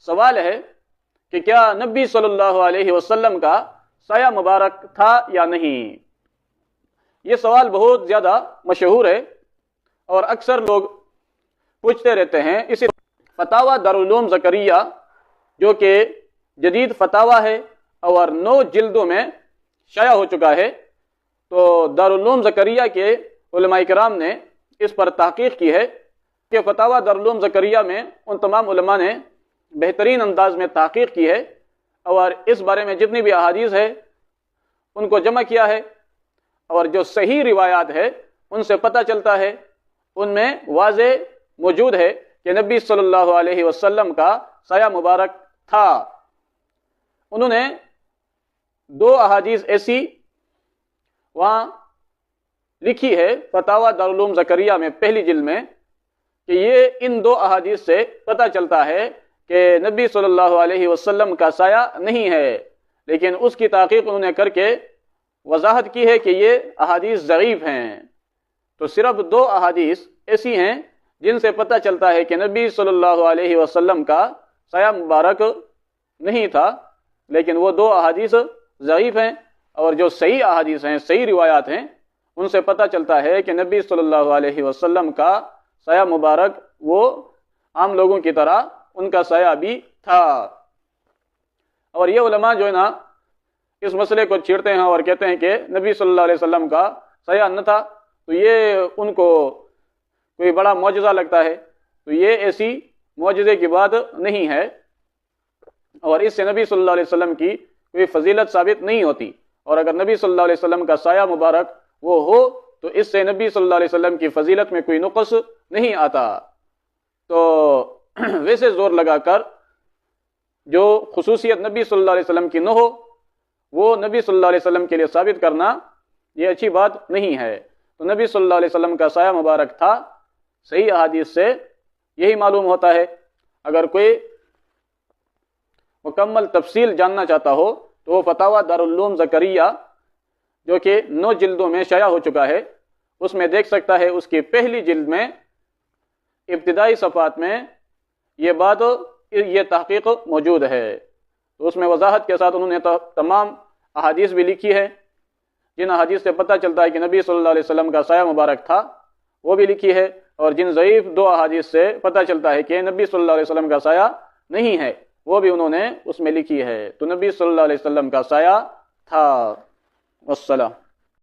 سوال ہے کہ کیا نبی صلی اللہ علیہ وسلم کا سایہ مبارک تھا یا نہیں؟ یہ سوال بہت زیادہ مشہور ہے اور اکثر لوگ پوچھتے رہتے ہیں۔ اسی فتاوی دارالعلوم زکریا جو کہ جدید فتاوی ہے اور 9 جلدوں میں شائع ہو چکا ہے، تو دارالعلوم زکریا کے علماء کرام نے اس پر تحقیق کی ہے کہ فتاوی دارالعلوم زکریا میں ان تمام علماء نے بہترین انداز میں تحقیق کی ہے اور اس بارے میں جتنی بھی احادیث ہے ان کو جمع کیا ہے، اور جو صحیح روایات ہے ان سے پتہ چلتا ہے ان میں واضح موجود ہے کہ نبی صلی اللہ علیہ وسلم کا سایہ مبارک تھا۔ انہوں نے 2 احادیث ایسی وہاں لکھی ہے فتاوی دارالعلوم زکریا میں پہلی جلد میں کہ یہ ان 2 احادیث سے پتہ چلتا ہے کہ نبی صلی اللہ علیہ وسلم کا سایہ نہیں ہے، لیکن اس کی تحقیق انہوں نے کر کے وضاحت کی ہے کہ یہ احادیث ضعیف ہیں۔ تو صرف 2 احادیث ایسی ہیں جن سے پتہ چلتا ہے کہ نبی صلی اللہ علیہ وسلم کا سایہ مبارک نہیں تھا، لیکن وہ 2 احادیث ضعیف ہیں، اور جو صحیح احادیث ہیں، صحیح روایات ہیں، ان سے پتہ چلتا ہے کہ نبی صلی اللہ علیہ وسلم کا سایہ مبارک وہ عام لوگوں کی طرح ان کا سایہ بھی تھا۔ اور یہ علماء جو ہے نا اس مسئلے کو چھیڑتے ہیں اور کہتے ہیں کہ نبی صلی اللہ علیہ وسلم کا سایہ نہ تھا، تو یہ ان کو کوئی بڑا معجزہ لگتا ہے، تو یہ ایسی معجزے کی بات نہیں ہے، اور اس سے نبی صلی اللہ علیہ وسلم کی کوئی فضیلت ثابت نہیں ہوتی، اور اگر نبی صلی اللہ علیہ وسلم کا سایہ مبارک وہ ہو تو اس سے نبی صلی اللہ علیہ وسلم کی فضیلت میں کوئی نقص نہیں آتا۔ تو ویسے زور لگا کر جو خصوصیت نبی صلی اللہ علیہ وسلم کی نہ ہو وہ نبی صلی اللہ علیہ وسلم کے لیے ثابت کرنا یہ اچھی بات نہیں ہے۔ تو نبی صلی اللہ علیہ وسلم کا سایہ مبارک تھا، صحیح احادیث سے یہی معلوم ہوتا ہے۔ اگر کوئی مکمل تفصیل جاننا چاہتا ہو تو وہ فتاوی دارالعلوم زکریا جو کہ 9 جلدوں میں شائع ہو چکا ہے اس میں دیکھ سکتا ہے۔ اس کی پہلی جلد میں ابتدائی صفحات میں یہ تحقیق موجود ہے، تو اس میں وضاحت کے ساتھ انہوں نے تمام احادیث بھی لکھی ہے، جن احادیث سے پتہ چلتا ہے کہ نبی صلی اللہ علیہ وسلم کا سایہ مبارک تھا وہ بھی لکھی ہے، اور جن ضعیف 2 احادیث سے پتہ چلتا ہے کہ نبی صلی اللہ علیہ وسلم کا سایہ نہیں ہے وہ بھی انہوں نے اس میں لکھی ہے۔ تو نبی صلی اللہ علیہ وسلم کا سایہ تھا۔ والسلام۔